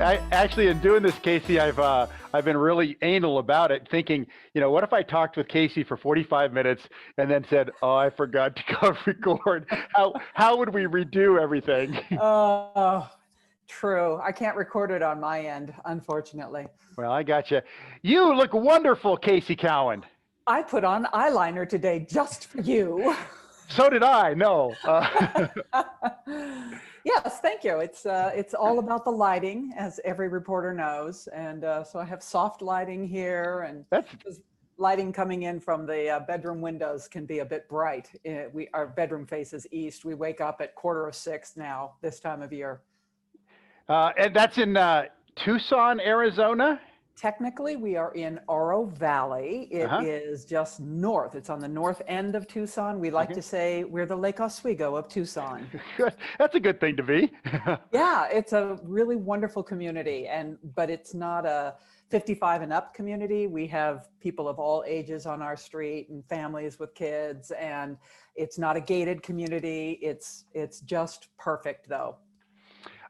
I actually, in doing this, Casey, I've been really anal about it, thinking, what if I talked with Casey for 45 minutes and then said, "Oh, I forgot to go record." How would we redo everything? Oh, true. I can't record it on my end, unfortunately. Well, I got you. You look wonderful, Casey Cowan. I put on eyeliner today just for you. So did I. No. Yes, thank you. It's all about the lighting, as every reporter knows, and so I have soft lighting here, and That's lighting coming in from the bedroom windows can be a bit bright. Our bedroom faces east. We wake up at 5:45 now this time of year. and that's in Tucson, Arizona. Technically, we are in Oro Valley. It Uh-huh. is just north. It's on the north end of Tucson. We like to say we're the Lake Oswego of Tucson. Good. That's a good thing to be. Yeah, it's a really wonderful community, but it's not a 55 and up community. We have people of all ages on our street and families with kids, and it's not a gated community. It's just perfect, though.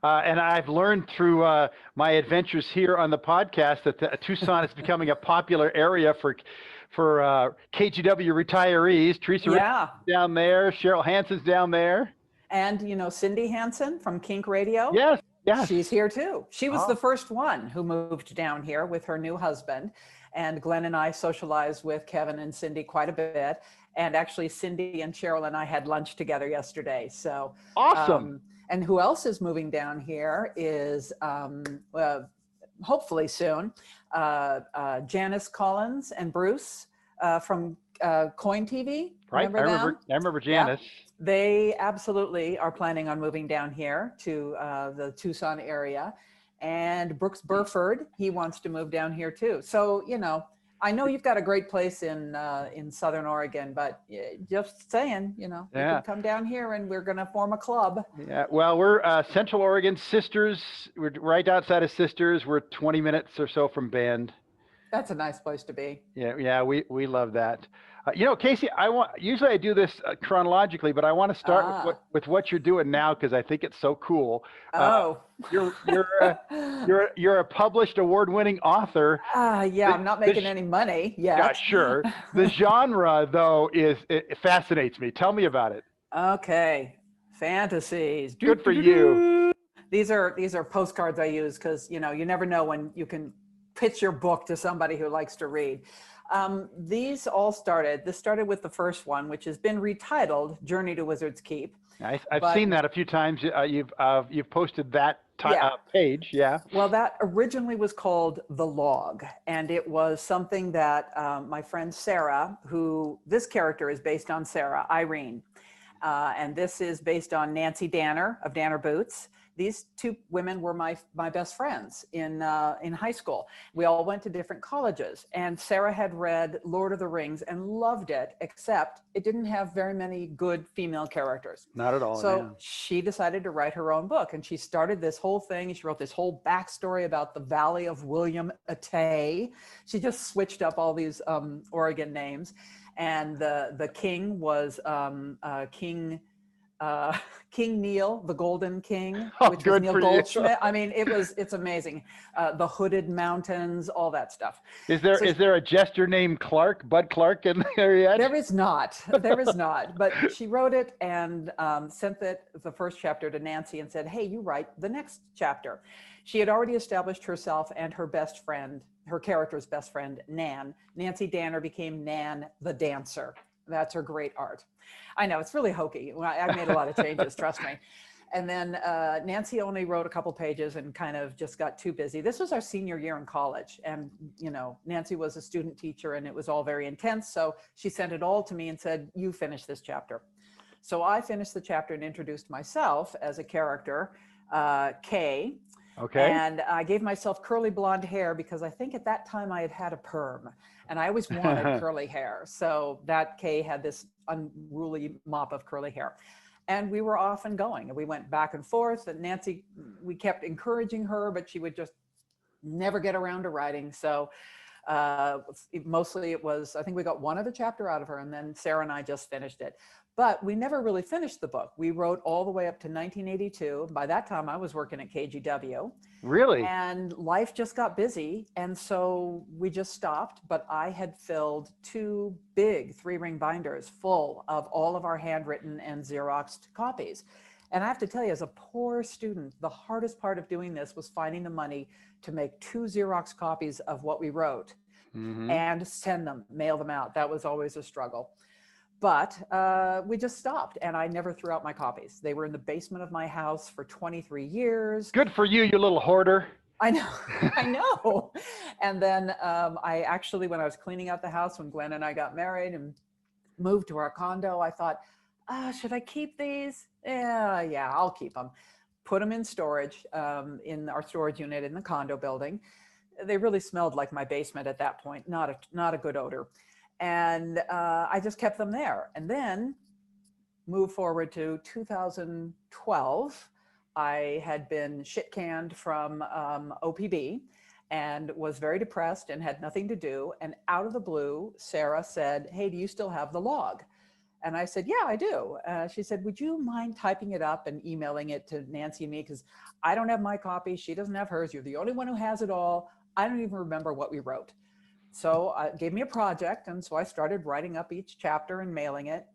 And I've learned through my adventures here on the podcast that Tucson is becoming a popular area for KGW retirees. Teresa Yeah. down there, Cheryl Hansen's down there. And Cindy Hansen from Kink Radio. Yes, yes. She's here too. She was Oh. the first one who moved down here with her new husband. And Glenn and I socialized with Kevin and Cindy quite a bit. And actually, Cindy and Cheryl and I had lunch together yesterday. So Awesome. And who else is moving down here is hopefully soon, Janice Collins and Bruce from Coin TV. Right. Remember I remember Janice. Yeah. They absolutely are planning on moving down here to the Tucson area. And Brooks Burford, he wants to move down here too. So, I know you've got a great place in Southern Oregon, but just saying, you can come down here and we're going to form a club. Yeah, well, we're Central Oregon Sisters. We're right outside of Sisters. We're 20 minutes or so from Bend. That's a nice place to be. Yeah, we love that. Casey, usually I do this chronologically, but I want to start with what you're doing now because I think it's so cool. You're a published award-winning author. Yeah, I'm not making any money yet. Yeah, sure. The genre, though, it fascinates me. Tell me about it. Okay, fantasies. Good for you. These are postcards I use because you never know when you can pitch your book to somebody who likes to read. This started with the first one, which has been retitled Journey to Wizard's Keep. I've seen that a few times. You've posted that page. Yeah. Well, that originally was called The Log, and it was something that my friend Sarah, this character is based on Sarah, Irene, and this is based on Nancy Danner of Danner Boots. These two women were my best friends in high school. We all went to different colleges, and Sarah had read Lord of the Rings and loved it, except it didn't have very many good female characters. Not at all. So she decided to write her own book, and she started this whole thing. She wrote this whole backstory about the Valley of William Atay. She just switched up all these Oregon names, and the king was King Neil, the Golden King, which was Neil Goldschmidt. I mean, it's amazing. The Hooded Mountains, all that stuff. Is there a jester named Bud Clark in there yet? There is not. But she wrote it and sent the first chapter to Nancy and said, "Hey, you write the next chapter." She had already established herself and her best friend, her character's best friend, Nan. Nancy Danner became Nan the Dancer. That's her great art. I know, it's really hokey. I made a lot of changes, trust me. And then Nancy only wrote a couple pages and kind of just got too busy. This was our senior year in college. And, Nancy was a student teacher and it was all very intense. So she sent it all to me and said, "You finish this chapter." So I finished the chapter and introduced myself as a character, Kay. Okay. And I gave myself curly blonde hair because I think at that time I had a perm. And I always wanted curly hair. So that Kay had this unruly mop of curly hair. And we were off and going. And we went back and forth. And Nancy, we kept encouraging her, but she would just never get around to writing. So Mostly it was, I think we got one other chapter out of her, and then Sarah and I just finished it. But we never really finished the book. We wrote all the way up to 1982. By that time, I was working at KGW. Really? And life just got busy. And so we just stopped. But I had filled 2 big 3-ring binders full of all of our handwritten and Xeroxed copies. And I have to tell you, as a poor student, the hardest part of doing this was finding the money to make 2 Xerox copies of what we wrote and send them, mail them out. That was always a struggle. But we just stopped, and I never threw out my copies. They were in the basement of my house for 23 years. Good for you, you little hoarder. I know, I know. And then I actually, when I was cleaning out the house, when Glenn and I got married and moved to our condo, I thought, should I keep these? Yeah, I'll keep them. Put them in storage, in our storage unit in the condo building. They really smelled like my basement at that point, not a good odor. And I just kept them there. And then move forward to 2012, I had been shit canned from OPB and was very depressed and had nothing to do. And out of the blue, Sarah said, hey, do you still have the log? And I said, yeah, I do. She said, would you mind typing it up and emailing it to Nancy and me? Because I don't have my copy. She doesn't have hers. You're the only one who has it all. I don't even remember what we wrote. So it gave me a project. And so I started writing up each chapter and mailing it.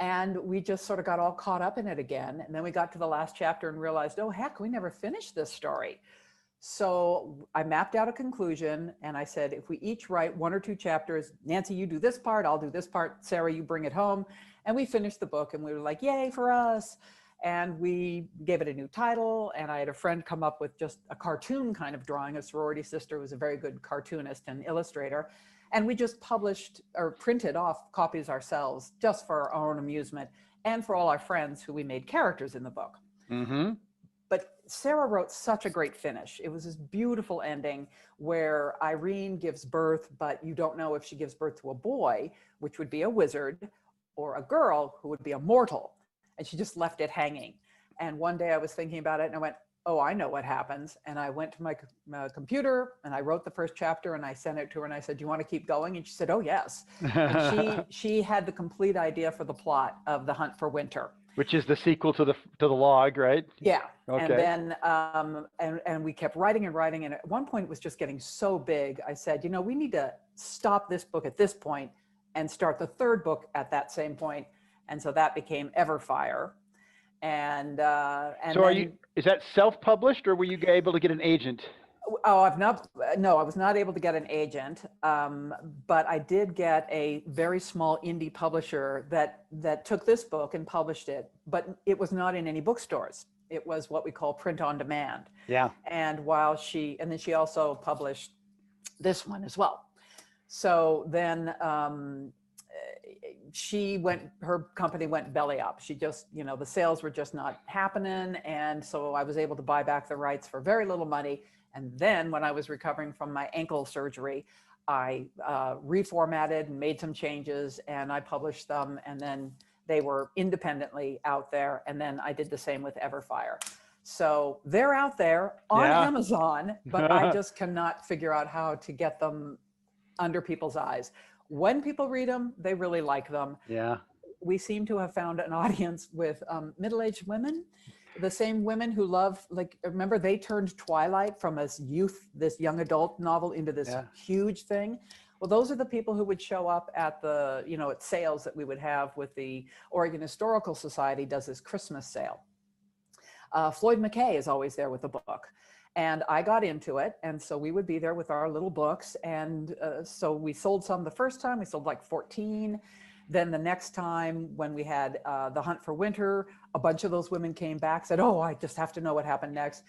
And we just sort of got all caught up in it again. And then we got to the last chapter and realized, oh, heck, we never finished this story. So I mapped out a conclusion and I said, if we each write 1 or 2 chapters, Nancy, you do this part, I'll do this part, Sarah, you bring it home. And we finished the book and we were like, yay for us. And we gave it a new title. And I had a friend come up with just a cartoon kind of drawing. A sorority sister who was a very good cartoonist and illustrator. And we just published or printed off copies ourselves just for our own amusement and for all our friends who we made characters in the book. Mm-hmm. But Sarah wrote such a great finish. It was this beautiful ending where Irene gives birth, but you don't know if she gives birth to a boy, which would be a wizard, or a girl who would be a mortal. And she just left it hanging. And one day I was thinking about it and I went, oh, I know what happens. And I went to my computer and I wrote the first chapter and I sent it to her and I said, do you want to keep going? And she said, oh, yes. And she had the complete idea for the plot of The Hunt for Winter. Which is the sequel to the log, right? Yeah. Okay. And then, and we kept writing and writing. And at one point it was just getting so big. I said, you know, we need to stop this book at this point and start the 3rd book at that same point. And so that became Everfire. And so is that self-published or were you able to get an agent? Oh, I was not able to get an agent, but I did get a very small indie publisher that took this book and published it, but it was not in any bookstores. It was what we call print on demand. Yeah. And then she also published this one as well. So then her company went belly up. She just, the sales were just not happening. And so I was able to buy back the rights for very little money. And then when I was recovering from my ankle surgery, I reformatted and made some changes and I published them. And then they were independently out there. And then I did the same with Everfire. So they're out there on Amazon, but I just cannot figure out how to get them under people's eyes. When people read them, they really like them. Yeah. We seem to have found an audience with middle-aged women. The same women who love, remember they turned Twilight from this young adult novel into this huge thing. Well, those are the people who would show up at the, at sales that we would have with the Oregon Historical Society does this Christmas sale. Floyd McKay is always there with a book. And I got into it. And so we would be there with our little books. And so we sold some the first time, we sold like 14. Then the next time when we had The Hunt for Winter, a bunch of those women came back, said, oh, I just have to know what happened next.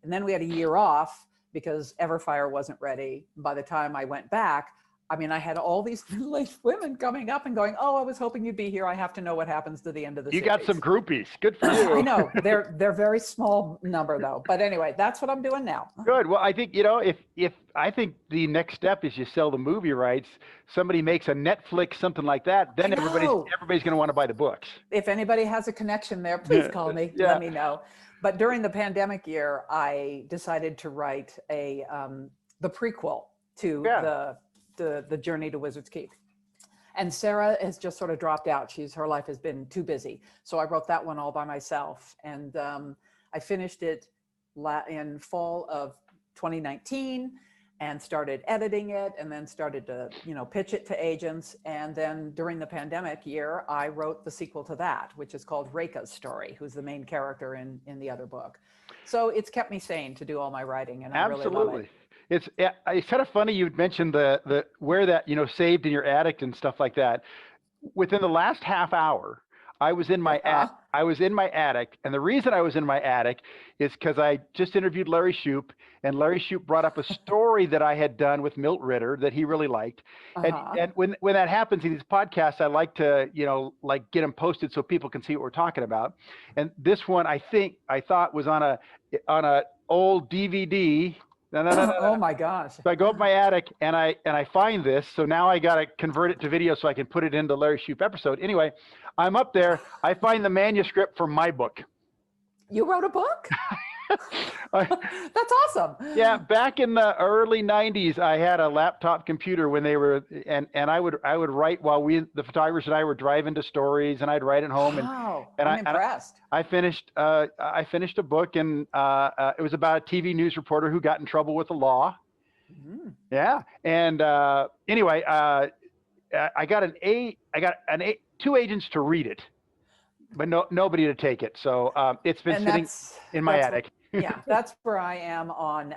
And then we had a year off because Everfire wasn't ready. By the time I went back, I had all these middle-aged women coming up and going, oh, I was hoping you'd be here. I have to know what happens to the end of the series. You got some groupies. Good for you. I know. They're very small number though. But anyway, that's what I'm doing now. Good. Well, I think, if I think the next step is you sell the movie rights, somebody makes a Netflix, something like that, then everybody's going to want to buy the books. If anybody has a connection there, please call me. Let me know. But during the pandemic year, I decided to write the prequel to the journey to Wizard's Keep. And Sarah has just sort of dropped out. Her life has been too busy. So I wrote that one all by myself. And I finished it in fall of 2019 and started editing it, and then started to, pitch it to agents. And then during the pandemic year, I wrote the sequel to that, which is called Rekha's Story, who's the main character in the other book. So it's kept me sane to do all my writing, and I really love it. It's kind of funny you'd mentioned the where that, saved in your attic and stuff like that. Within the last half hour, I was in my attic, and the reason I was in my attic is because I just interviewed Larry Shoup, and Larry Shoup brought up a story that I had done with Milt Ritter that he really liked. And when that happens in these podcasts, I like to get them posted so people can see what we're talking about. And this one I thought was on a old DVD. No. Oh my gosh. So I go up my attic and I find this. So now I got to convert it to video so I can put it into Larry Shoup episode. Anyway, I'm up there. I find the manuscript for my book. You wrote a book? That's awesome. Yeah. Back in the early 90s, I had a laptop computer when they were, and I would write while the photographers and I were driving to stories, and I'd write at home. Wow. I'm impressed. I finished a book, and it was about a TV news reporter who got in trouble with the law. Mm. Yeah. And anyway, I got two agents to read it, but nobody to take it. So it's been sitting in my attic. Yeah, that's where I am on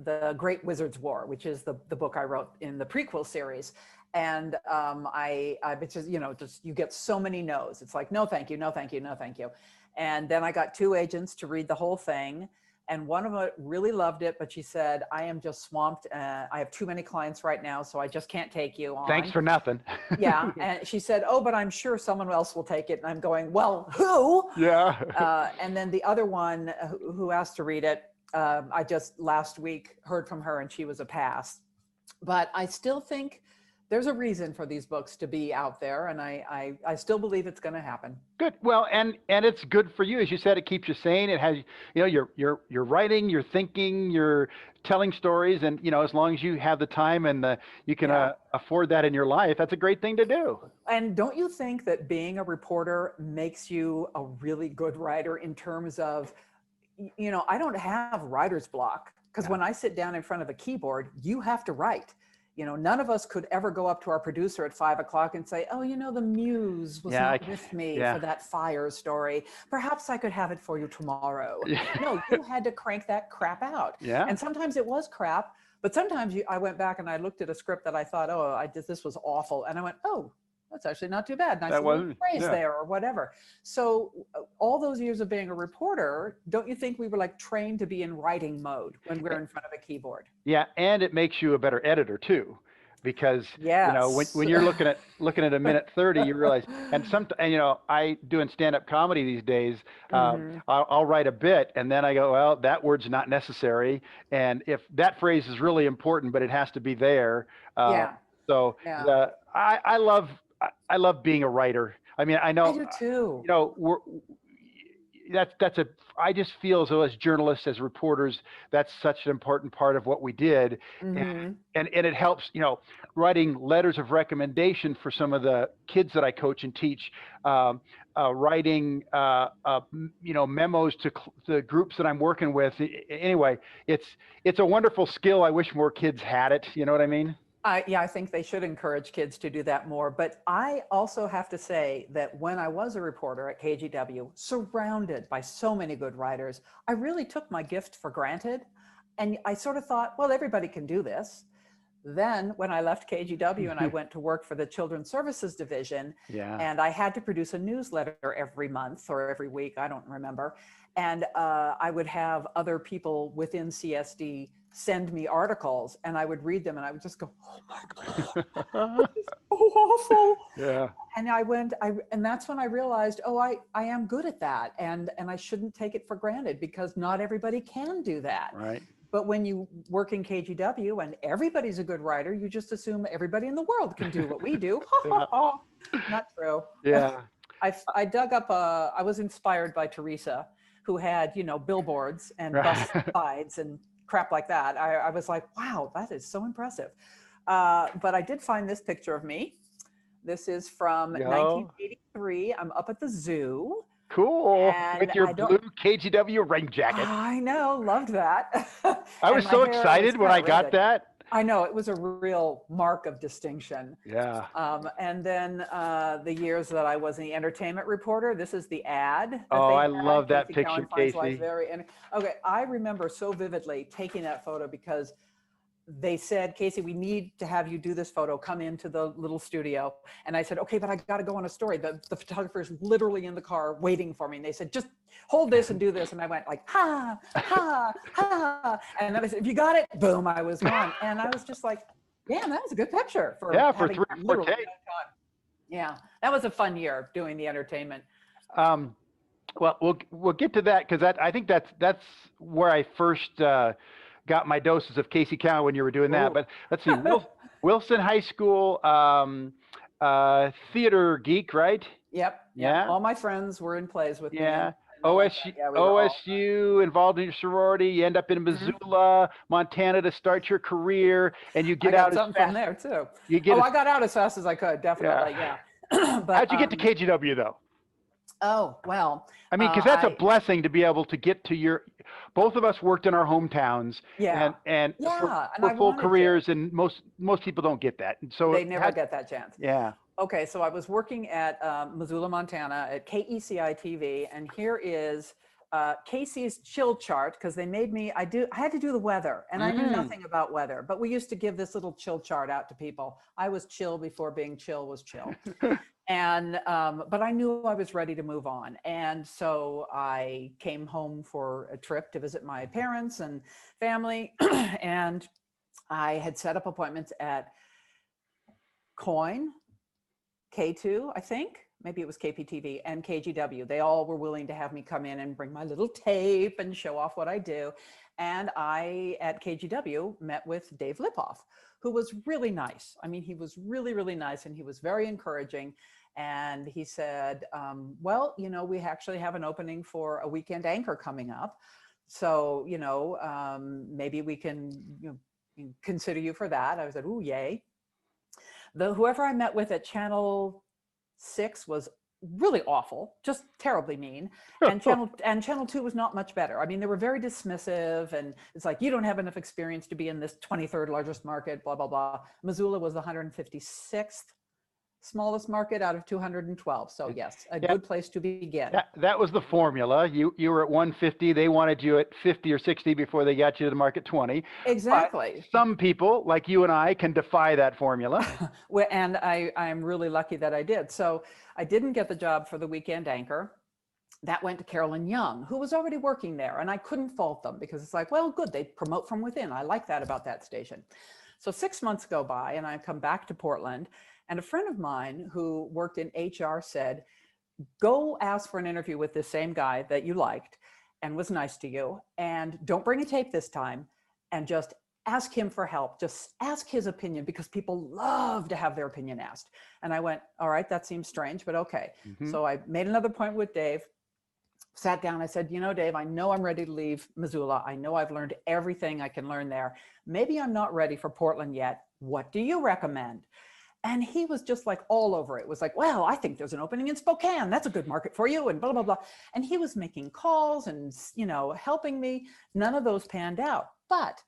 the Great Wizard's War, which is the book I wrote in the prequel series. And I just, you get so many no's. It's like, no, thank you, no, thank you, no, thank you. And then I got two agents to read the whole thing. And one of them really loved it, but she said, I am just swamped. I have too many clients right now, so I just can't take you on. Thanks for nothing. Yeah. And she said, oh, but I'm sure someone else will take it. And I'm going, well, who? Yeah. And then the other one who asked to read it, I just last week heard from her, and she was a pass. But I still think there's a reason for these books to be out there, and I still believe it's going to happen. Good. Well, and it's good for you, as you said. It keeps you sane. It has, you're writing, you're thinking, you're telling stories, and as long as you have the time and you can afford that in your life, that's a great thing to do. And don't you think that being a reporter makes you a really good writer in terms of, I don't have writer's block, because when I sit down in front of a keyboard, you have to write. None of us could ever go up to our producer at 5 o'clock and say, oh, the muse was not with me for that fire story. Perhaps I could have it for you tomorrow. No, you had to crank that crap out. Yeah. And sometimes it was crap, but sometimes I went back and I looked at a script that I thought, this was awful. And I went, oh, that's actually not too bad. Nice little phrase there or whatever. So all those years of being a reporter, don't you think we were like trained to be in writing mode when we're in front of a keyboard? Yeah. And it makes you a better editor too, because, when you're looking at a minute 30, you realize, and I doing stand-up comedy these days, I'll write a bit and then I go, well, that word's not necessary. And if that phrase is really important, but it has to be there. So I love being a writer. I mean, I know. I do too. I just feel as though as journalists, as reporters, that's such an important part of what we did. And it helps, writing letters of recommendation for some of the kids that I coach and teach, writing, memos to the groups that I'm working with. Anyway, it's a wonderful skill. I wish more kids had it. You know what I mean? I think they should encourage kids to do that more. But I also have to say that when I was a reporter at KGW, surrounded by so many good writers, I really took my gift for granted. And I sort of thought, well, everybody can do this. Then when I left KGW and I went to work for the Children's Services Division, and I had to produce a newsletter every month or every week, I don't remember. And I would have other people within CSD send me articles, and I would read them, and I would just go, oh my God, this is so awful. Yeah. And and that's when I realized, I am good at that. And I shouldn't take it for granted, because not everybody can do that. Right. But when you work in KGW and everybody's a good writer, you just assume everybody in the world can do what we do. Not true. Yeah. I dug up I was inspired by Teresa, who had, billboards and bus sides and crap like that. I was like, wow, that is so impressive. But I did find this picture of me. This is from 1983. I'm up at the zoo. Cool. And With your blue KGW rain jacket. I know, loved that. I was so excited when I got that. I know, it was a real mark of distinction. Yeah. And then the years that I was the entertainment reporter, this is the ad. Oh, I love that picture, Casey. Okay, I remember so vividly taking that photo because they said, Casey, we need to have you do this photo, come into the little studio. And I said, okay, but I got to go on a story. The photographer's literally in the car waiting for me. And they said, just hold this and do this. And I went like, ha, ha, ha. And then I said, if you got it, boom, I was gone. And I was just like, damn, that was a good picture. For 3 or 4 takes. Yeah, that was a fun year doing the entertainment. Well, we'll get to that because I think that's where I first got my doses of C Cowan when you were doing that. But let's see, Wilson High School, theater geek, right? Yep. Yeah. All my friends were in plays with me. Yeah. OSU, involved in your sorority. You end up in Missoula, Montana to start your career, and you get out as fast from there too. I got out as fast as I could, definitely. Yeah. But, how'd you get to KGW though? Oh, well. I mean, because that's a blessing to be able to get to both of us worked in our hometowns and for full careers, and most people don't get that. And so they never get that chance. Yeah. Okay, so I was working at Missoula, Montana at KECI TV, and here is Casey's chill chart, because they made me, I had to do the weather, and I knew nothing about weather, but we used to give this little chill chart out to people. I was chill before being chill was chill. And, but I knew I was ready to move on. And so I came home for a trip to visit my parents and family. And I had set up appointments at Coin, K2, I think, maybe it was KPTV, and KGW. They all were willing to have me come in and bring my little tape and show off what I do. And I, at KGW, met with Dave Lipoff, who was really nice. I mean, he was really, really nice, and he was very encouraging. And he said, well, you know, we actually have an opening for a weekend anchor coming up. So, you know, maybe we can consider you for that. I said, ooh, yay. Whoever I met with at Channel 6 was really awful, just terribly mean. And Channel 2 was not much better. I mean, they were very dismissive, and it's like, you don't have enough experience to be in this 23rd largest market, blah, blah, blah. Missoula was the 156th smallest market out of 212. So yes, a good place to begin. That was the formula. You were at 150. They wanted you at 50 or 60 before they got you to the market 20. Exactly. But some people like you and I can defy that formula. Well, and I'm really lucky that I did. So I didn't get the job for the weekend anchor. That went to Carolyn Young, who was already working there. And I couldn't fault them, because it's like, well, good, they promote from within. I like that about that station. So 6 months go by, and I come back to Portland. And a friend of mine who worked in HR said, go ask for an interview with this same guy that you liked and was nice to you. And don't bring a tape this time, and just ask him for help. Just ask his opinion, because people love to have their opinion asked. And I went, all right, that seems strange, but okay. So I made another appointment with Dave, sat down. I said, you know, Dave, I know I'm ready to leave Missoula. I know I've learned everything I can learn there. Maybe I'm not ready for Portland yet. What do you recommend? And he was just like all over it. It was like, well, I think there's an opening in Spokane. That's a good market for you, and blah, blah, blah. And he was making calls and, you know, helping me. None of those panned out. But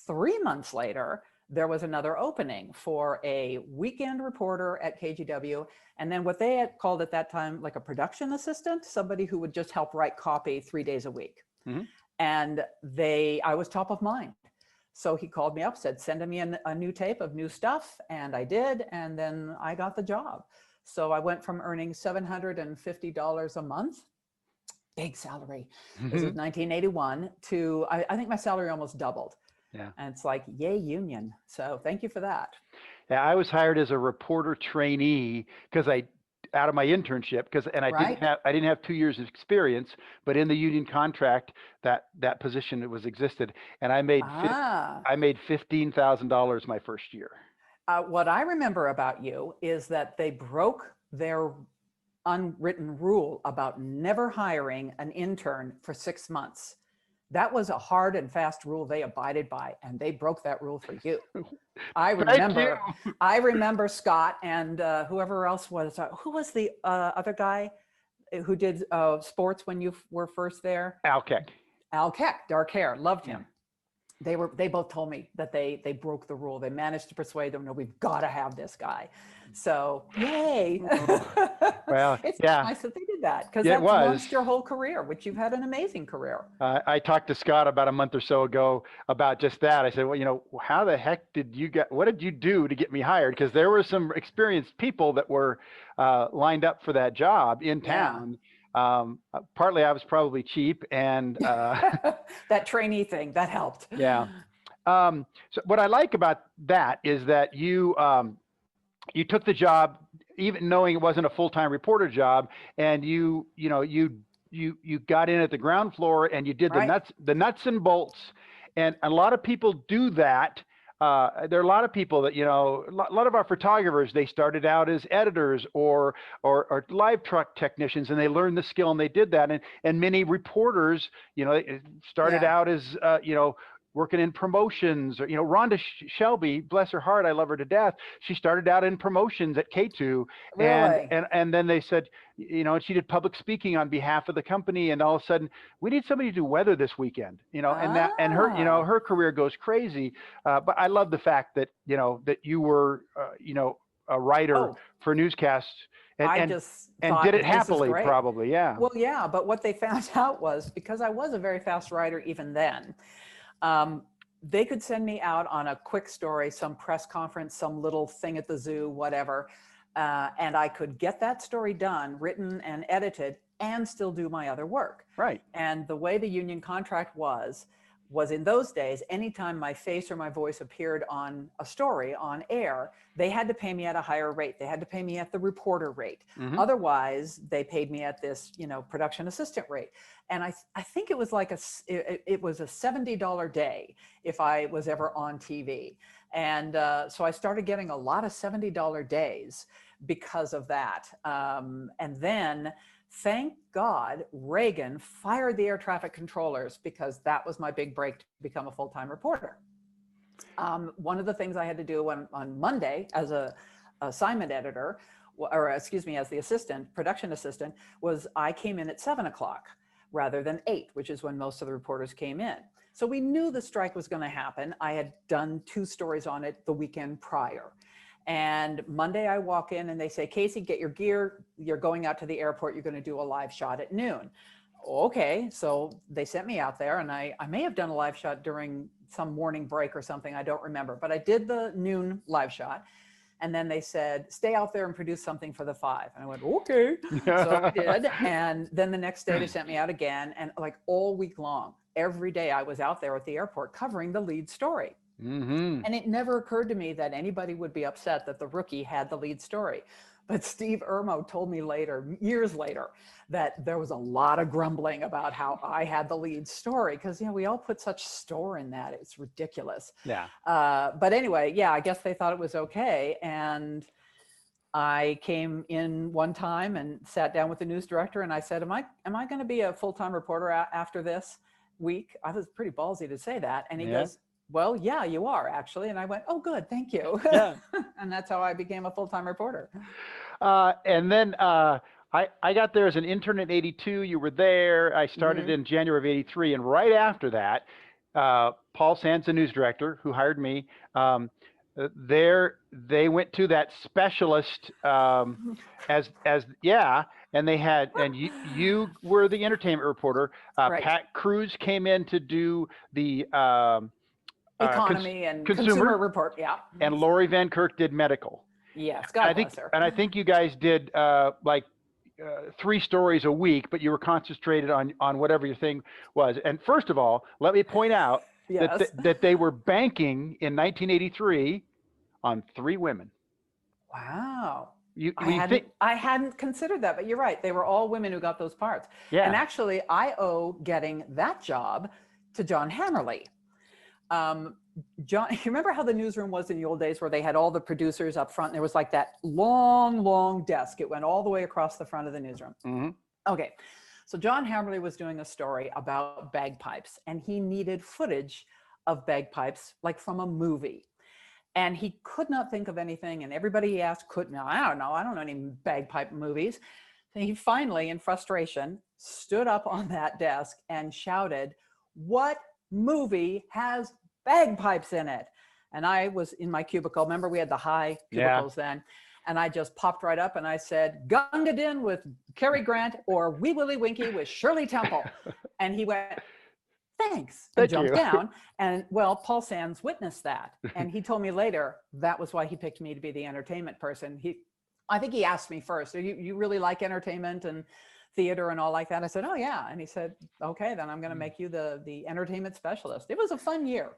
3 months later, there was another opening for a weekend reporter at KGW. And then what they had called at that time, like a production assistant, somebody who would just help write copy 3 days a week. And I was top of mind. So he called me up, said, send me a new tape of new stuff. And I did. And then I got the job. So I went from earning $750 a month, big salary. This was 1981, to, I think my salary almost doubled. Yeah. And it's like, yay, union. So thank you for that. Yeah, I was hired as a reporter trainee out of my internship, I didn't have 2 years of experience, but in the union contract that position existed, and I made $15,000 my first year. What I remember about you is that they broke their unwritten rule about never hiring an intern for 6 months. That was a hard and fast rule they abided by, and they broke that rule for you. I remember Scott and whoever else was, who was the other guy who did sports when you were first there? Al Keck. Al Keck, dark hair, loved him. They both told me that they broke the rule. They managed to persuade them, no, we've got to have this guy. So yay. Well, it's nice that they did that, because that's launched your whole career, which you've had an amazing career. I talked to Scott about a month or so ago about just that. I said, well, you know, how the heck what did you do to get me hired? Because there were some experienced people that were lined up for that job in town. Partly I was probably cheap, and that trainee thing, that helped. Yeah. So what I like about that is that you took the job even knowing it wasn't a full-time reporter job, and you got in at the ground floor, and you did the nuts and bolts. And a lot of people do that. There are a lot of people that, a lot of our photographers, they started out as editors or live truck technicians, and they learned the skill, and they did that. And many reporters, started out as, working in promotions, or, Rhonda Shelby, bless her heart, I love her to death. She started out in promotions at K2. Really? And then they said, and she did public speaking on behalf of the company. And all of a sudden, we need somebody to do weather this weekend, and her, her career goes crazy. But I love the fact that, that you were, a writer for newscasts. And did it happily, probably. Yeah. Well, yeah. But what they found out was, because I was a very fast writer even then, they could send me out on a quick story, some press conference, some little thing at the zoo, whatever. And I could get that story done, written and edited, and still do my other work. Right. And the way the union contract was in those days, anytime my face or my voice appeared on a story on air, they had to pay me at a higher rate. They had to pay me at the reporter rate. Mm-hmm. Otherwise, they paid me at this, production assistant rate. And I think it was like it was a $70 day if I was ever on TV. And so I started getting a lot of $70 days because of that. And then, thank God, Reagan fired the air traffic controllers, because that was my big break to become a full-time reporter. One of the things I had to do on Monday as a assignment editor, or excuse me, as the production assistant, was I came in at 7 o'clock rather than 8, which is when most of the reporters came in. So we knew the strike was going to happen. I had done 2 stories on it the weekend prior. And Monday I walk in and they say, Casey, get your gear. You're going out to the airport. You're going to do a live shot at noon. Okay. So they sent me out there, and I may have done a live shot during some morning break or something. I don't remember, but I did the noon live shot. And then they said, stay out there and produce something for the 5. And I went, okay. So I did. And then the next day they sent me out again. And like all week long, every day I was out there at the airport covering the lead story. Mm-hmm. And it never occurred to me that anybody would be upset that the rookie had the lead story. But Steve Ermo told me later, years later, that there was a lot of grumbling about how I had the lead story, because, we all put such store in that. It's ridiculous. Yeah. But anyway, I guess they thought it was okay. And I came in one time and sat down with the news director, and I said, am I going to be a full-time reporter after this week? I was pretty ballsy to say that. And he goes, well, yeah, you are actually. And I went, oh, good, thank you. Yeah. And that's how I became a full-time reporter. And then I got there as an intern in '82. You were there. I started in January of '83. And right after that, Paul Sands, the news director, who hired me, they went to that specialist and they had, and you were the entertainment reporter. Right. Pat Cruz came in to do the economy and consumer report. Yeah. And Lori Van Kirk did medical. Yes, God bless her. And I think you guys did 3 stories a week, but you were concentrated on whatever your thing was. And first of all, let me point out that they were banking in 1983 on 3 women. Wow. I hadn't considered that, but you're right. They were all women who got those parts. Yeah. And actually, I owe getting that job to John Hammerly. John, you remember how the newsroom was in the old days, where they had all the producers up front, and there was like that long, long desk. It went all the way across the front of the newsroom. Mm-hmm. Okay. So John Hammerly was doing a story about bagpipes, and he needed footage of bagpipes, like from a movie. And he could not think of anything, and everybody he asked couldn't. I don't know. I don't know any bagpipe movies. So he finally, in frustration, stood up on that desk and shouted, "What movie has bagpipes in it?" And I was in my cubicle. Remember, we had the high cubicles then. And I just popped right up and I said, "Gunga Din with Cary Grant or Wee Willie Winky with Shirley Temple." And he went, "Thanks," and jumped down. And well, Paul Sands witnessed that. And he told me later, that was why he picked me to be the entertainment person. I think he asked me first, you really like entertainment and theater and all like that? I said, "Oh yeah." And he said, "Okay, then I'm going to make you the entertainment specialist." It was a fun year.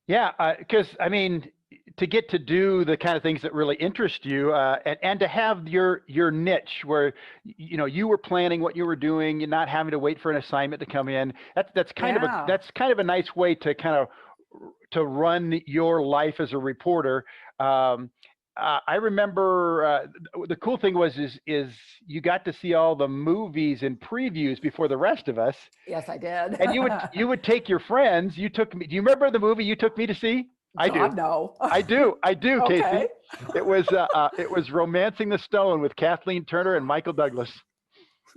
Yeah, because I mean, to get to do the kind of things that really interest you, and to have your niche where you were planning what you were doing and not having to wait for an assignment to come in. That's kind of a nice way to to run your life as a reporter. I remember the cool thing was you got to see all the movies and previews before the rest of us. Yes, I did. And you would take your friends. You took me. Do you remember the movie you took me to see? I do. No. I do, Okay. Casey. It was Romancing the Stone with Kathleen Turner and Michael Douglas.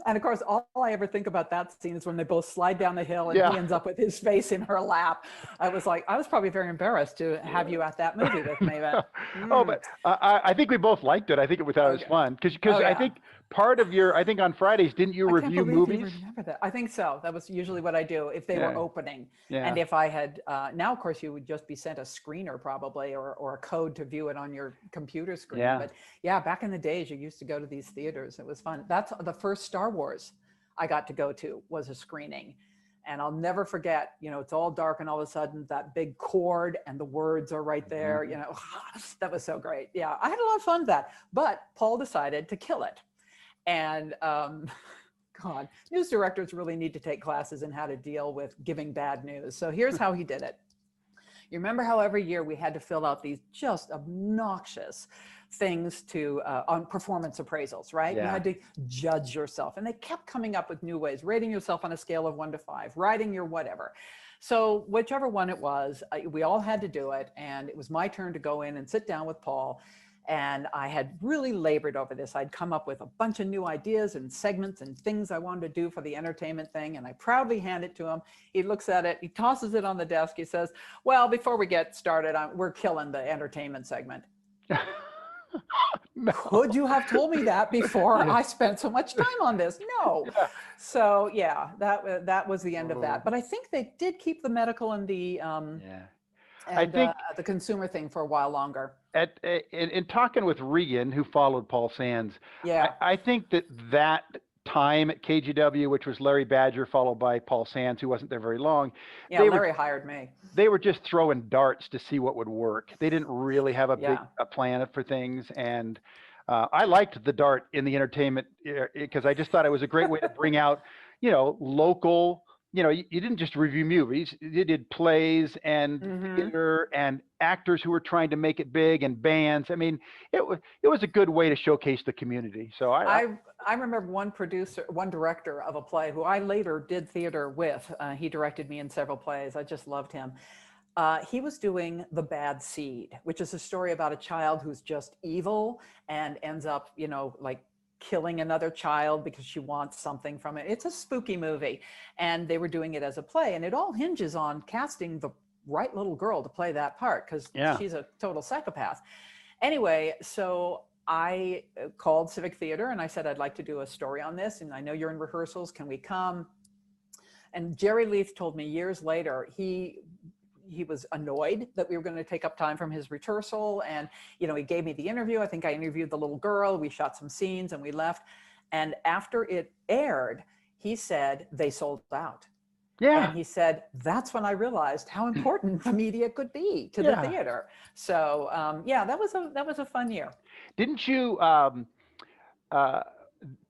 And of course, all I ever think about that scene is when they both slide down the hill and he ends up with his face in her lap. I was probably very embarrassed to have you at that movie with me. But, Oh, but I think we both liked it. I think it was fun because I think part of I think on Fridays, didn't you review movies? You remember that. I think so. That was usually what I do if they were opening. Yeah. And if I had, now of course you would just be sent a screener probably or a code to view it on your computer screen. Yeah. But yeah, back in the days you used to go to these theaters. It was fun. That's the first Star Wars I got to go to was a screening. And I'll never forget, it's all dark and all of a sudden that big chord and the words are right there, that was so great. Yeah, I had a lot of fun with that, but Paul decided to kill it. And God, news directors really need to take classes in how to deal with giving bad news. So here's how he did it. You remember how every year we had to fill out these just obnoxious things on performance appraisals, right? Yeah. You had to judge yourself, and they kept coming up with new ways, rating yourself on a scale of 1 to 5, writing your whatever. So whichever one it was, we all had to do it. And it was my turn to go in and sit down with Paul. And I had really labored over this. I'd come up with a bunch of new ideas and segments and things I wanted to do for the entertainment thing. And I proudly hand it to him. He looks at it, he tosses it on the desk. He says, "Well, before we get started, we're killing the entertainment segment." No. Could you have told me that before I spent so much time on this? No. Yeah. So yeah, that was the end of that. But I think they did keep the medical and the I think the consumer thing for a while longer. In talking with Regan, who followed Paul Sands, I think that time at KGW, which was Larry Badger followed by Paul Sands, who wasn't there very long. Yeah, Larry hired me. They were just throwing darts to see what would work. They didn't really have a plan for things. And I liked the dart in the entertainment because I just thought it was a great way to bring out, local. You didn't just review movies. You did plays and theater and actors who were trying to make it big and bands. I mean, it was a good way to showcase the community. So I remember one director of a play who I later did theater with. He directed me in several plays. I just loved him. He was doing The Bad Seed, which is a story about a child who's just evil and ends up, killing another child because she wants something from it. It's a spooky movie, and they were doing it as a play, and it all hinges on casting the right little girl to play that part because she's a total psychopath. Anyway, so I called Civic Theater and I said, "I'd like to do a story on this, and I know you're in rehearsals. Can we come?" And Jerry Leith told me years later, he was annoyed that we were going to take up time from his rehearsal. And, he gave me the interview. I think I interviewed the little girl. We shot some scenes and we left. And after it aired, he said they sold out. Yeah. And he said, that's when I realized how important the media could be to the theater. So, that was a fun year. Didn't you,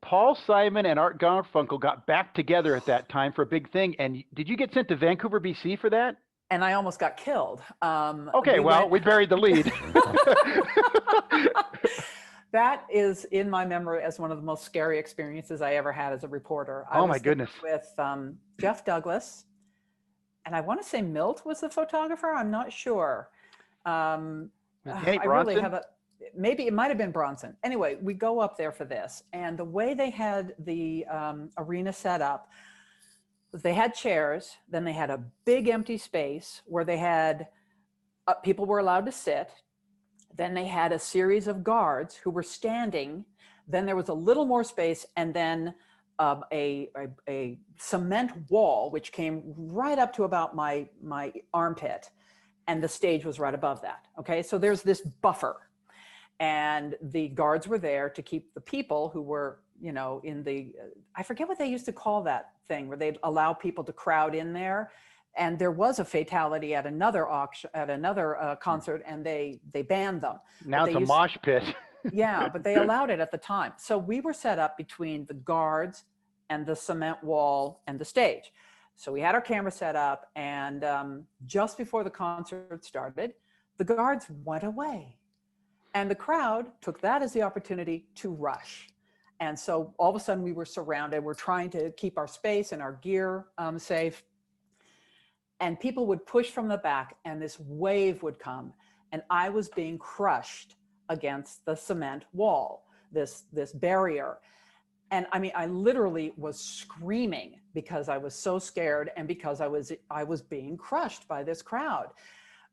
Paul Simon and Art Garfunkel got back together at that time for a big thing. And did you get sent to Vancouver, BC for that? And I almost got killed. Okay, we buried the lead. That is in my memory as one of the most scary experiences I ever had as a reporter. I Oh my was there goodness. with Jeff Douglas, and I want to say Milt was the photographer. I'm not sure. Danny I really Bronson? have maybe it might have been Bronson. Anyway, we go up there for this, and the way they had the arena set up was they had chairs, then they had a big empty space where they had people were allowed to sit. Then they had a series of guards who were standing. Then there was a little more space, and then a cement wall, which came right up to about my armpit, and the stage was right above that. Okay, so there's this buffer, and the guards were there to keep the people who were, in the, I forget what they used to call that thing, where they'd allow people to crowd in there. And there was a fatality at another auction, at another concert, and they banned them. Now it's a mosh pit. Yeah, but they allowed it at the time. So we were set up between the guards and the cement wall and the stage. So we had our camera set up, and just before the concert started, the guards went away. And the crowd took that as the opportunity to rush. And so all of a sudden we were surrounded. We're trying to keep our space and our gear safe. And people would push from the back, and this wave would come, and I was being crushed against the cement wall, this barrier. And I mean, I literally was screaming because I was so scared, and because I was being crushed by this crowd.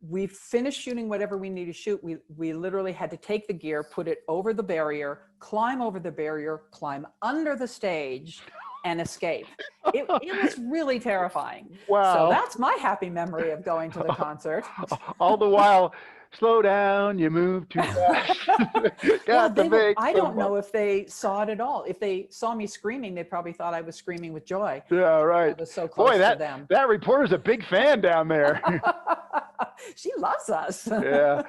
We finished shooting whatever we needed to shoot. We literally had to take the gear, put it over the barrier, climb over the barrier, climb under the stage, and escape. It was really terrifying. Wow. So that's my happy memory of going to the concert. All the while, slow down, you move too fast. I don't know if they saw it at all. If they saw me screaming, they probably thought I was screaming with joy. Yeah, right. I was so close to them. That reporter's a big fan down there. She loves us. Yeah.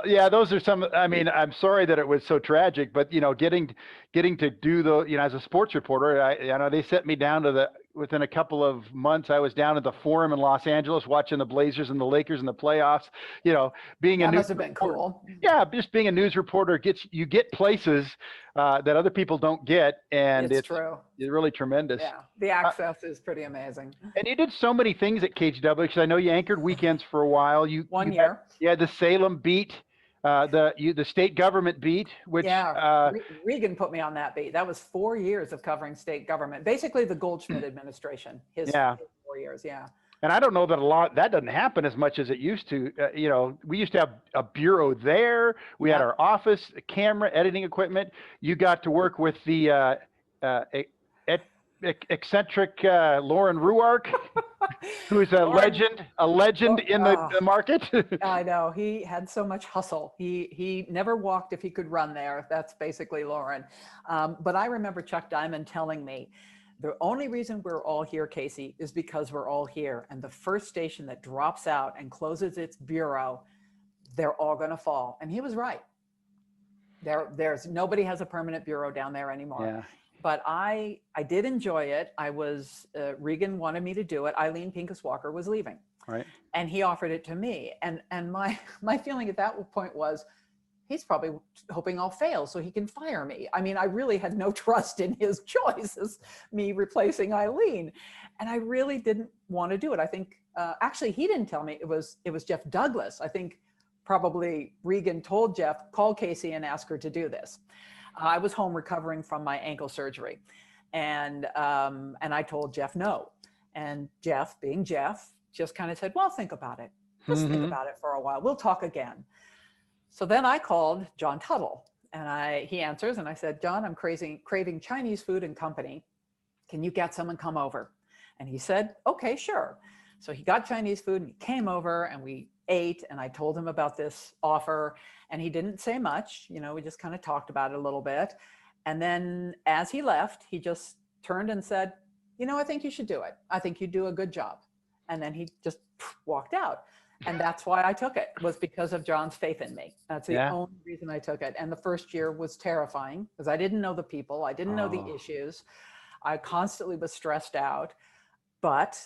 Yeah, those are some, I mean, I'm sorry that it was so tragic, but getting to do as a sports reporter, they sent me down to within a couple of months, I was down at the Forum in Los Angeles watching the Blazers and the Lakers in the playoffs. Being that must have been cool. Yeah, just being a news reporter you get places that other people don't get, and it's true. It's really tremendous. Yeah, the access is pretty amazing. And you did so many things at KGW, because I know you anchored weekends for a while. One year. Yeah, the Salem beat. The state government beat, which Regan put me on that beat. That was 4 years of covering state government, basically the Goldschmidt administration. His 4 years, yeah. And I don't know that that doesn't happen as much as it used to. We used to have a bureau there. We had our office, camera, editing equipment. You got to work with the eccentric Lauren Ruark, who's a legend in the market. I know, he had so much hustle. He never walked if he could run there. That's basically Lauren. But I remember Chuck Diamond telling me, the only reason we're all here, Casey, is because we're all here. And the first station that drops out and closes its bureau, they're all going to fall. And he was right. There's nobody has a permanent bureau down there anymore. Yeah. But I did enjoy it. I was, Regan wanted me to do it. Eileen Pincus Walker was leaving. Right. And he offered it to me. And my feeling at that point was, he's probably hoping I'll fail so he can fire me. I mean, I really had no trust in his choice as me replacing Eileen. And I really didn't want to do it. I think, actually, he didn't tell me. It was Jeff Douglas. I think probably Regan told Jeff, call Casey and ask her to do this. I was home recovering from my ankle surgery. And I told Jeff no. And Jeff, being Jeff, just kind of said, well, think about it. Just think about it for a while. We'll talk again. So then I called John Tuttle, and he answers, and I said, John, I'm craving Chinese food and company. Can you get some and come over? And he said, okay, sure. So he got Chinese food and he came over and we ate, and I told him about this offer, and he didn't say much. We just kind of talked about it a little bit. And then as he left, he just turned and said, I think you should do it. I think you do a good job. And then he just walked out. And that's why I took it, was because of John's faith in me. That's the only reason I took it. And the first year was terrifying because I didn't know the people. I didn't know the issues. I constantly was stressed out. But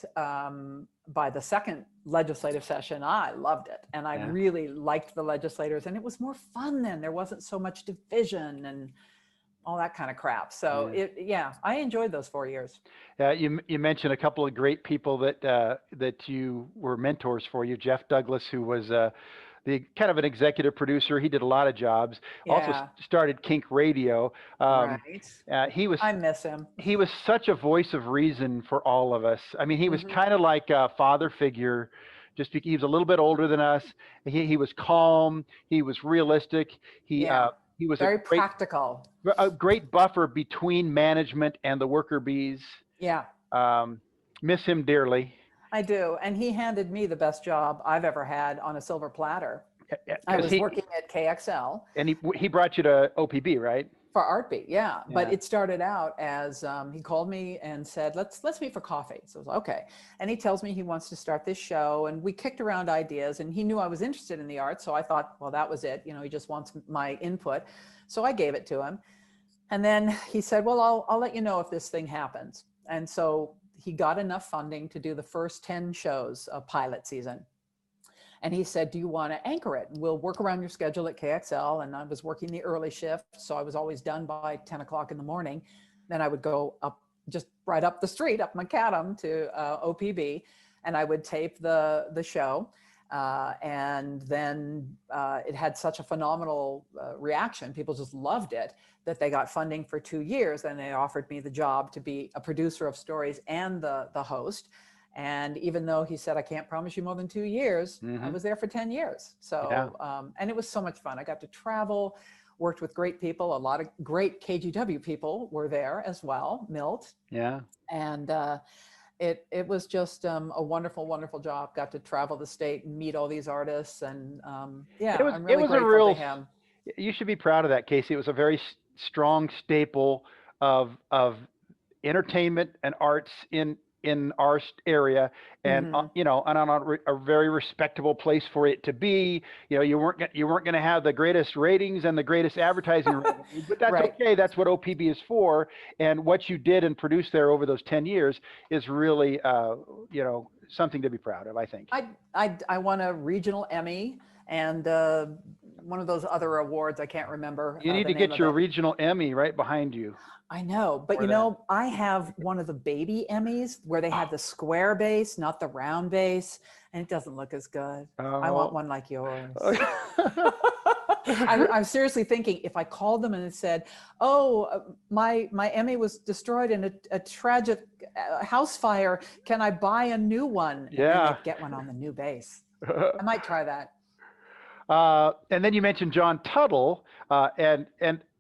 by the second legislative session, I loved it. And I really liked the legislators, and it was more fun then. There wasn't so much division and all that kind of crap. So I enjoyed those 4 years. You mentioned a couple of great people that you were mentors for you. Jeff Douglas, who was the kind of an executive producer. He did a lot of jobs. Also started Kink Radio. Right. I miss him. He was such a voice of reason for all of us. I mean, he was kind of like a father figure. Just because he was a little bit older than us. He was calm. He was realistic. He was very practical. A great buffer between management and the worker bees. Yeah. Miss him dearly. I do. And he handed me the best job I've ever had on a silver platter. I was working at KXL. And he brought you to OPB, right? For Artbeat, yeah. But it started out as he called me and said, let's meet for coffee. So I was like, okay. And he tells me he wants to start this show, and we kicked around ideas, and he knew I was interested in the arts. So I thought, well, that was it. He just wants my input. So I gave it to him. And then he said, well, I'll let you know if this thing happens. And so he got enough funding to do the first 10 shows of pilot season. And he said, do you want to anchor it? We'll work around your schedule at KXL. And I was working the early shift, so I was always done by 10 o'clock in the morning. Then I would go up, just right up the street, up Macadam to OPB, and I would tape the show. And then it had such a phenomenal reaction. People just loved it that they got funding for 2 years. And they offered me the job to be a producer of stories and the host. And even though he said, I can't promise you more than 2 years, I was there for 10 years. So, and it was so much fun. I got to travel, worked with great people. A lot of great KGW people were there as well, Milt. Yeah. And it was just a wonderful, wonderful job. Got to travel the state and meet all these artists. And I'm really grateful to him. You should be proud of that, Casey. It was a very strong staple of entertainment and arts in our area, and and on a very respectable place for it to be. You weren't going to have the greatest ratings and the greatest advertising revenue, but that's okay. That's what OPB is for. And what you did and produced there over those 10 years is really something to be proud of, I think. I won a regional Emmy and one of those other awards. I can't remember. You need to get your regional Emmy right behind you. I know, but I have one of the baby Emmys where they had the square base, not the round base, and it doesn't look as good. I want one like yours. I'm seriously thinking, if I called them and it said, oh, my Emmy was destroyed in a tragic house fire, can I buy a new one? And then I'd get one on the new base. I might try that. And then you mentioned John Tuttle, and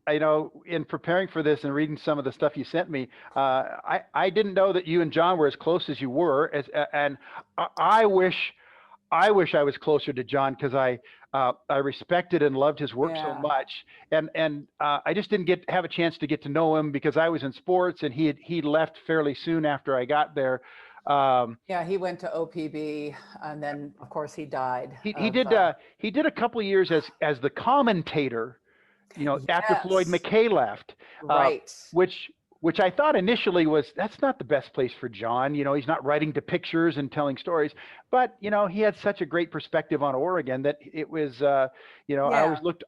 I know in preparing for this and reading some of the stuff you sent me, I didn't know that you and John were as close as you were. And I wish I was closer to John, because I respected and loved his work so much. And I just didn't have a chance to get to know him because I was in sports, and he left fairly soon after I got there. He went to OPB, and then of course he died. He did a couple of years as the commentator, after Floyd McKay left, which I thought initially that's not the best place for John. He's not writing to pictures and telling stories, but he had such a great perspective on Oregon that it was, I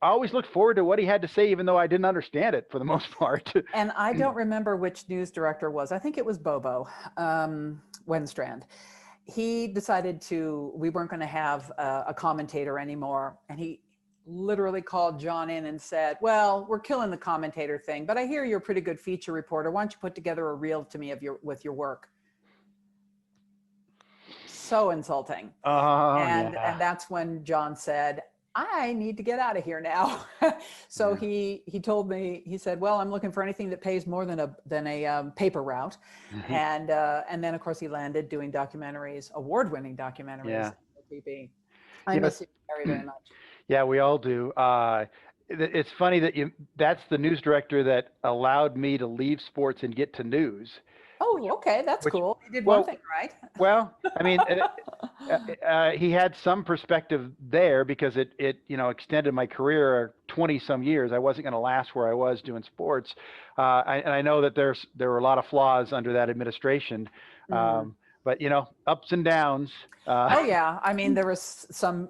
always looked forward to what he had to say, even though I didn't understand it for the most part. And I don't remember which news director was. I think it was Bobo Wenstrand. He decided we weren't going to have a commentator anymore, and he literally called John in and said, well, we're killing the commentator thing, but I hear you're a pretty good feature reporter. Why don't you put together a reel to me with your work? So insulting. And that's when John said, I need to get out of here now. So he told me, he said, well, I'm looking for anything that pays more than a paper route. And then of course he landed doing documentaries, award-winning documentaries. I miss him very, very much. Yeah, we all do. It's funny that that's the news director that allowed me to leave sports and get to news. Oh, okay. That's cool. He did one thing right. Well, I mean, he had some perspective there because it extended my career 20 some years. I wasn't going to last where I was doing sports. And I know that there were a lot of flaws under that administration. but ups and downs. Oh yeah, I mean, there was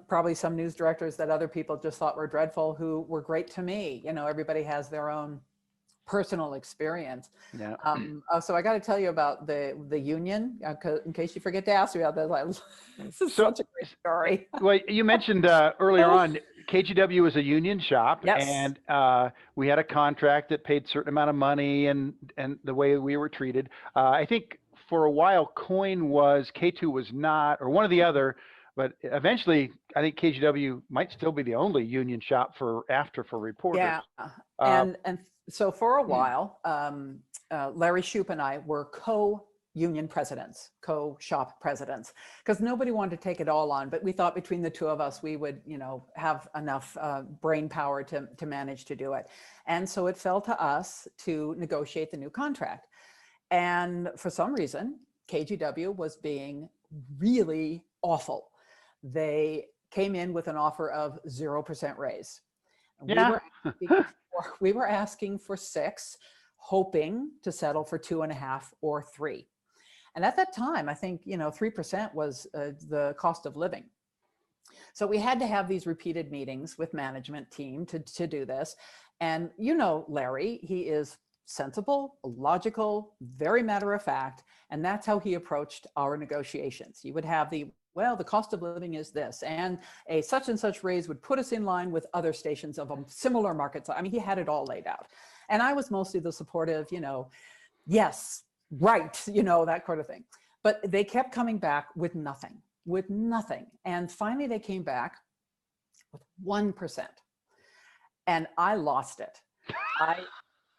probably some news directors that other people just thought were dreadful who were great to me. Everybody has their own personal experience. Yeah. So I got to tell you about the union, in case you forget to ask me about this. This is such a great story. Well, you mentioned earlier on, KGW was a union shop, yes. and we had a contract that paid a certain amount of money, and the way we were treated. I think for a while, K2 was not, or one or the other, but eventually, I think KGW might still be the only union shop for reporters. Yeah, and so for a while, Larry Shoup and I were co-union presidents, co-shop presidents, because nobody wanted to take it all on, but we thought between the two of us, we would, have enough brain power to manage to do it. And so it fell to us to negotiate the new contract. And for some reason, KGW was being really awful. They came in with an offer of 0% raise. Yeah. We were asking for 6, hoping to settle for 2.5 or 3. And at that time, I think, 3% was the cost of living. So we had to have these repeated meetings with management team to do this. And Larry, he is sensible, logical, very matter of fact. And that's how he approached our negotiations. He would have the cost of living is this, and a such and such raise would put us in line with other stations of a similar market. So, I mean, he had it all laid out. And I was mostly the supportive, yes, right, that kind of thing. But they kept coming back with nothing. And finally they came back with 1%. And I lost it. I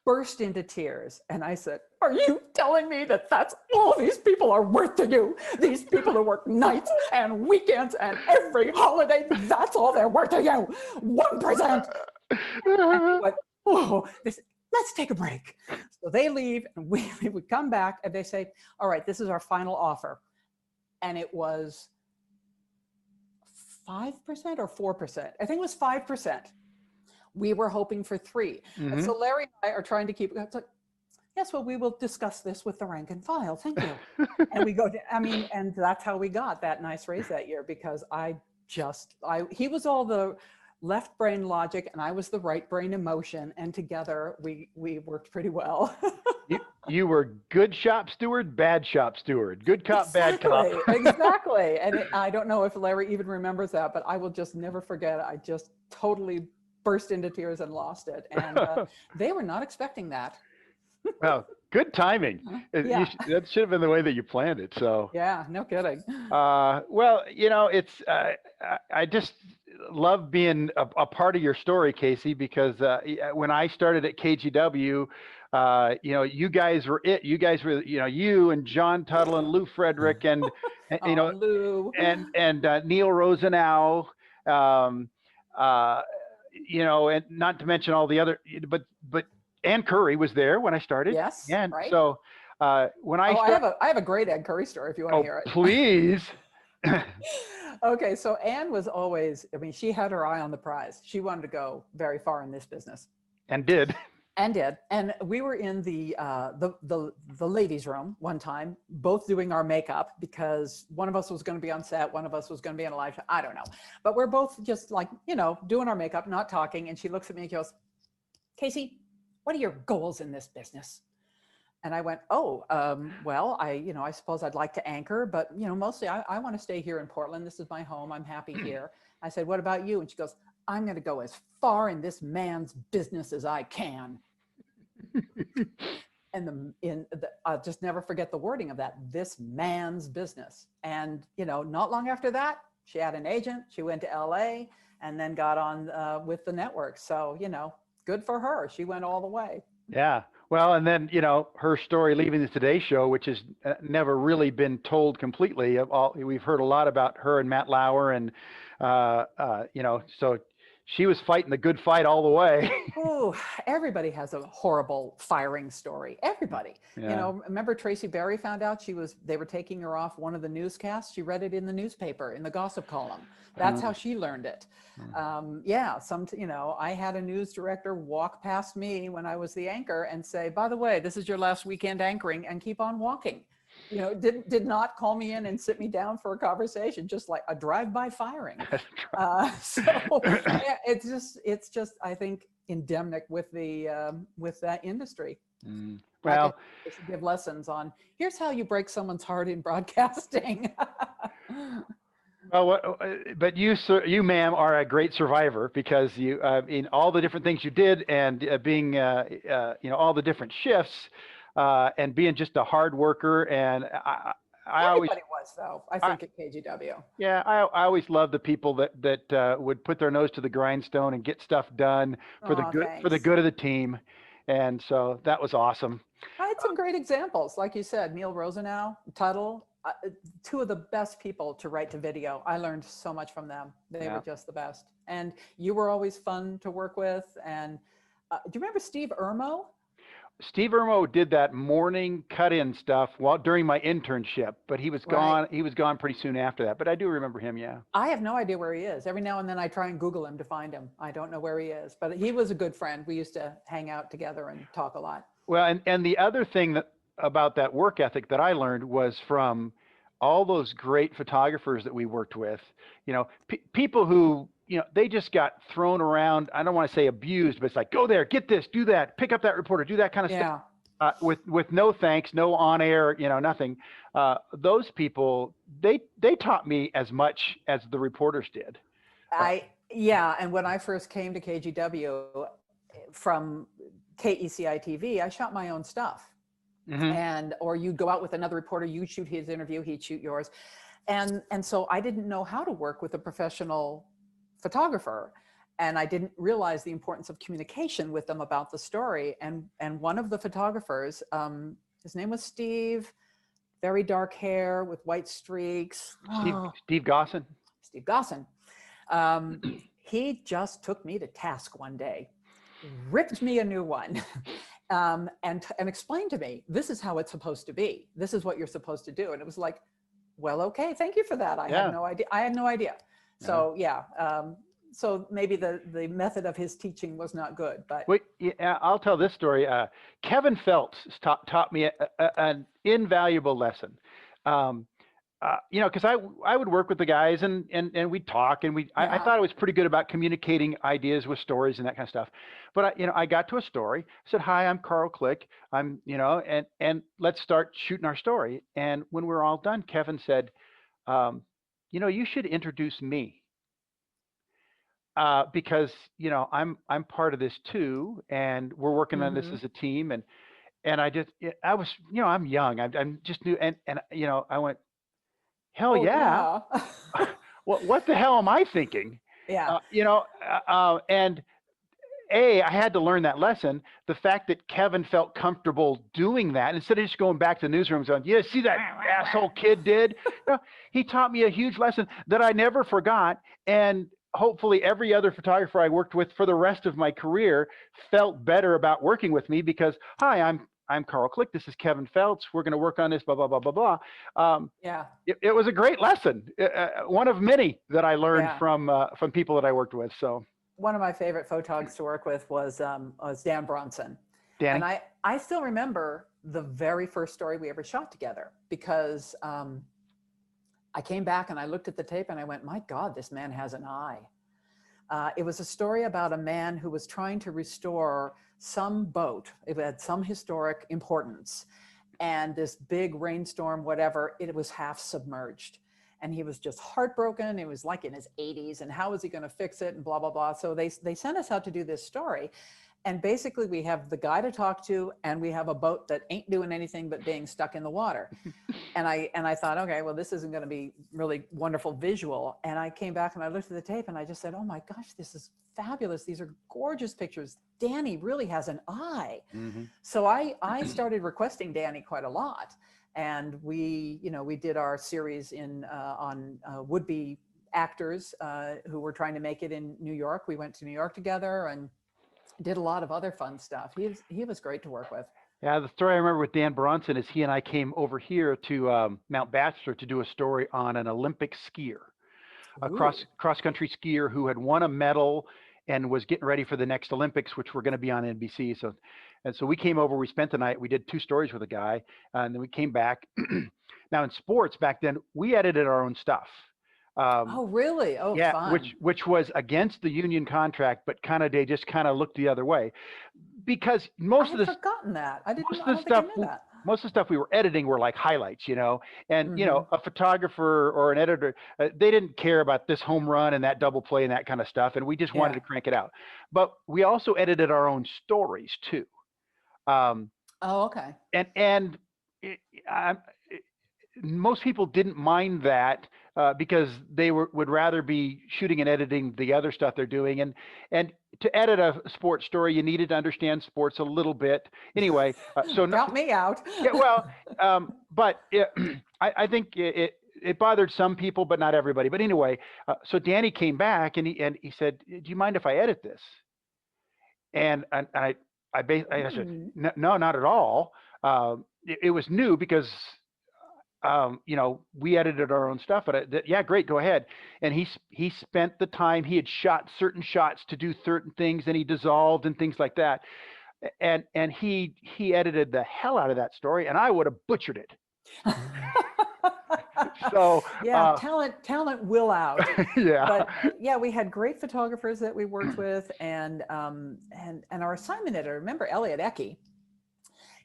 burst into tears and I said, are you telling me that that's all these people are worth to you? These people who work nights and weekends and every holiday, that's all they're worth to you? 1%. And went, let's take a break. So they leave and we would come back and they say, all right, this is our final offer. And it was 5% or 4%. I think it was 5%. We were hoping for 3. Mm-hmm. And so Larry and I are trying to keep, it's like, yes, well, we will discuss this with the rank and file. Thank you. And we go, and that's how we got that nice raise that year, because he was all the left brain logic and I was the right brain emotion. And together we worked pretty well. You were good shop steward, bad shop steward, good cop, exactly, bad cop. Exactly. And I don't know if Larry even remembers that, but I will just never forget. I just totally burst into tears and lost it. And they were not expecting that. Well, good timing. Yeah. That should have been the way that you planned it. So yeah, no kidding. Well, it's I just love being a part of your story, Casey, because when I started at KGW, you guys were it. You guys were, you and John Tuttle and Lou Frederick and Lou. and Neil Rosenau, and not to mention all the other, but Ann Curry was there when I started. Yes. And right. so when I have a great Ann Curry story if you want to hear it. Please. Okay, so Ann was always, she had her eye on the prize. She wanted to go very far in this business. And did. And we were in the ladies' room one time, both doing our makeup, because one of us was going to be on set, one of us was going to be in a live show. I don't know, but we're both just like, doing our makeup, not talking. And she looks at me and goes, Casey, what are your goals in this business? And I went, well, I suppose I'd like to anchor, but mostly I want to stay here in Portland. This is my home. I'm happy here. I said, what about you? And she goes, I'm going to go as far in this man's business as I can. And I'll just never forget the wording of that, this man's business. And, not long after that, she had an agent, she went to LA and then got on with the network. So, good for her. She went all the way. Yeah. Well, and then, her story leaving the Today Show, which has never really been told completely. We've heard a lot about her and Matt Lauer and, so she was fighting the good fight all the way. Oh, everybody has a horrible firing story. Everybody. Yeah. Remember Tracy Berry found out they were taking her off one of the newscasts. She read it in the newspaper, in the gossip column. That's how she learned it. I had a news director walk past me when I was the anchor and say, by the way, this is your last weekend anchoring, and keep on walking. You know, did not call me in and sit me down for a conversation, just like a drive-by firing. So yeah, it's just I think endemic with that industry. Well, they should give lessons on here's how you break someone's heart in broadcasting. well, but you, sir, you, ma'am, are a great survivor because you, in all the different things you did, and being, all the different shifts, and being just a hard worker. And Everybody was, though, I think, at KGW. Yeah, I always love the people that would put their nose to the grindstone and get stuff done for the good Thanks. for the good of the team, and so that was awesome. I had some great examples, like you said, Neil Rosenau, Tuttle, two of the best people to write to video. I learned so much from them. They were just the best, and you were always fun to work with. And do you remember Steve Ermo? Steve Ermo did that morning cut-in stuff during my internship, but he was gone. Right. He was gone pretty soon after that. But I do remember him. Yeah. I have no idea where he is. Every now and then I try and Google him to find him. I don't know where he is, but he was a good friend. We used to hang out together and talk a lot. Well, and the other thing about that work ethic that I learned was from all those great photographers that we worked with. You know, people who, they just got thrown around. I don't want to say abused, but it's like, go there, get this, do that, pick up that reporter, do that kind of stuff. With no thanks, no on air, nothing. Those people, they taught me as much as the reporters did. And when I first came to KGW from KECI TV, I shot my own stuff. Mm-hmm. Or you'd go out with another reporter, you'd shoot his interview, he'd shoot yours. And so I didn't know how to work with a professional photographer. And I didn't realize the importance of communication with them about the story. And one of the photographers, his name was Steve, very dark hair with white streaks. Steve Gosson. Steve Gosson. He just took me to task one day, ripped me a new one. And explained to me, this is how it's supposed to be. This is what you're supposed to do. And it was like, well, okay, thank you for that. I had no idea. So so maybe the method of his teaching was not good, but. Wait, I'll tell this story. Kevin Phelps taught me an invaluable lesson. Because I would work with the guys and we'd talk and I thought I was pretty good about communicating ideas with stories and that kind of stuff. But I got to a story, said, hi, I'm Carl Click. I'm, and let's start shooting our story. And when we were all done, Kevin said, you should introduce me. Because, I'm part of this too. And we're working on this as a team. And I was, I'm young. I'm just new. And I went, hell yeah. What the hell am I thinking? Yeah. And I had to learn that lesson. The fact that Kevin felt comfortable doing that, instead of just going back to newsrooms on, see that asshole kid did? He taught me a huge lesson that I never forgot. And hopefully every other photographer I worked with for the rest of my career felt better about working with me because, hi, I'm Carl Click. This is Kevin Phelps. We're going to work on this, blah, blah, blah, blah, blah. It was a great lesson. One of many that I learned from people that I worked with. So one of my favorite photogs to work with was Dan Bronson. Danny. And I still remember the very first story we ever shot together because I came back and I looked at the tape and I went, my God, this man has an eye. It was a story about a man who was trying to restore some boat. It had some historic importance. And this big rainstorm, whatever, it was half submerged. And he was just heartbroken. It was like in his 80s. And how was he going to fix it and blah, blah, blah. So they sent us out to do this story. And basically we have the guy to talk to and we have a boat that ain't doing anything but being stuck in the water. And I thought, okay, well, this isn't going to be really wonderful visual. And I came back and I looked at the tape and I just said, oh my gosh, this is fabulous. These are gorgeous pictures. Danny really has an eye. Mm-hmm. So I started requesting Danny quite a lot. And we did our series on would-be actors who were trying to make it in New York. We went to New York together and did a lot of other fun stuff. He was great to work with. Yeah, the story I remember with Dan Bronson is he and I came over here to Mount Bachelor to do a story on an Olympic skier, a cross-country skier who had won a medal and was getting ready for the next Olympics, which were going to be on NBC. So And so we came over, we spent the night, we did 2 stories with a guy, and then we came back. Now in sports back then, we edited our own stuff. Oh, really? Oh, Yeah, fun. which was against the union contract, but they just kind of looked the other way, because I had forgotten that. I don't think I knew that. most of the stuff we were editing were like highlights, and Mm-hmm. a photographer or an editor, they didn't care about this home run and that double play and that kind of stuff, and we just wanted to crank it out. But we also edited our own stories too. Oh, okay. And most people didn't mind that, because they would rather be shooting and editing the other stuff they're doing. And to edit a sports story, you needed to understand sports a little bit. Anyway, Count me out. Yeah, well, but I think it bothered some people, but not everybody. But anyway, so Danny came back and he said, "Do you mind if I edit this?" And I said, "No, not at all." It was new because we edited our own stuff, but yeah, great, go ahead. And he spent the time. He had shot certain shots to do certain things, and he dissolved and things like that. And he edited the hell out of that story, and I would have butchered it. So yeah, talent will out. Yeah. But yeah, we had great photographers that we worked with, and our assignment editor, remember Elliot Ecke,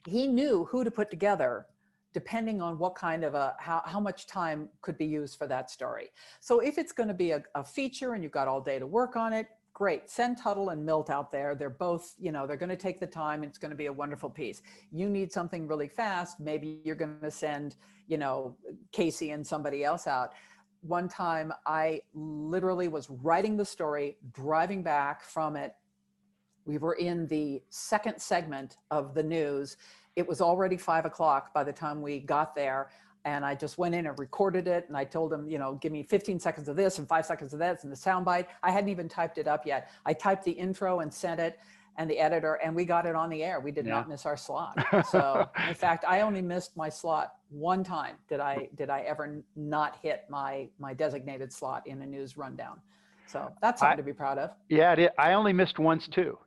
he knew who to put together depending on what kind of how much time could be used for that story. So if it's going to be a feature and you've got all day to work on it, great, send Tuttle and Milt out there. They're both, they're going to take the time, and it's going to be a wonderful piece. You need something really fast, maybe you're going to send, Casey and somebody else out. One time I literally was writing the story, driving back from it. We were in the second segment of the news. It was already 5 o'clock by the time we got there. And I just went in and recorded it. And I told him, give me 15 seconds of this and 5 seconds of this and the soundbite. I hadn't even typed it up yet. I typed the intro and sent it, and the editor, and we got it on the air. We did not miss our slot. So in fact, I only missed my slot one time. Did I ever not hit my designated slot in a news rundown? So that's something to be proud of. Yeah, I only missed once too.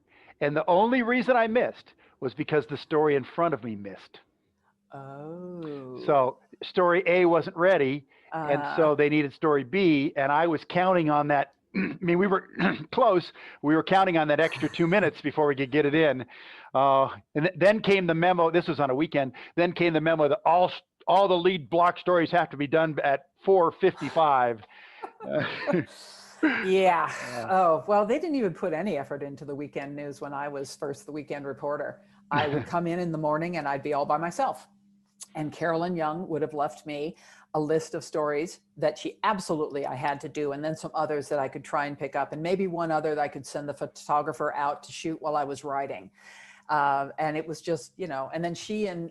And the only reason I missed was because the story in front of me missed. Oh. So story A wasn't ready, and so they needed story B, and I was counting on that. I mean, we were close. We were counting on that extra 2 minutes before we could get it in. And then came the memo. This was on a weekend. Then came the memo that all the lead block stories have to be done at 4:55. Yeah. Oh, well, they didn't even put any effort into the weekend news when I was first the weekend reporter. I would come in the morning and I'd be all by myself. And Carolyn Young would have left me a list of stories that I had to do, and then some others that I could try and pick up, and maybe one other that I could send the photographer out to shoot while I was writing. And it was just, and then she and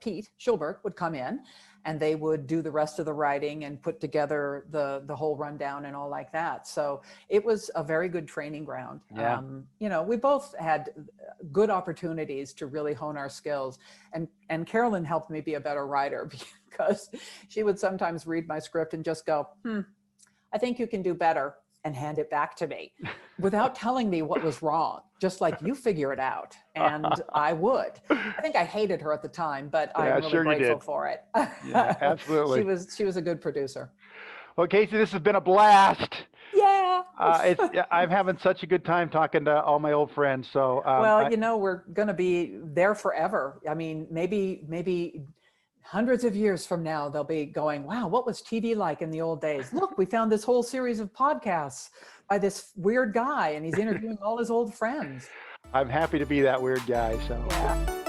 Pete Schulberg would come in, and they would do the rest of the writing and put together the whole rundown and all like that. So it was a very good training ground. Yeah. We both had good opportunities to really hone our skills. And Carolyn helped me be a better writer, because she would sometimes read my script and just go, I think you can do better, and hand it back to me without telling me what was wrong. Just like, you figure it out. And I would. I think I hated her at the time, but I'm really grateful for it. Yeah, absolutely. She was a good producer. Well, Casey, this has been a blast. Yeah. I'm having such a good time talking to all my old friends. So well, we're going to be there forever. I mean, maybe hundreds of years from now, they'll be going, wow, what was TV like in the old days? Look, we found this whole series of podcasts by this weird guy, and he's interviewing all his old friends. I'm happy to be that weird guy. So. Yeah.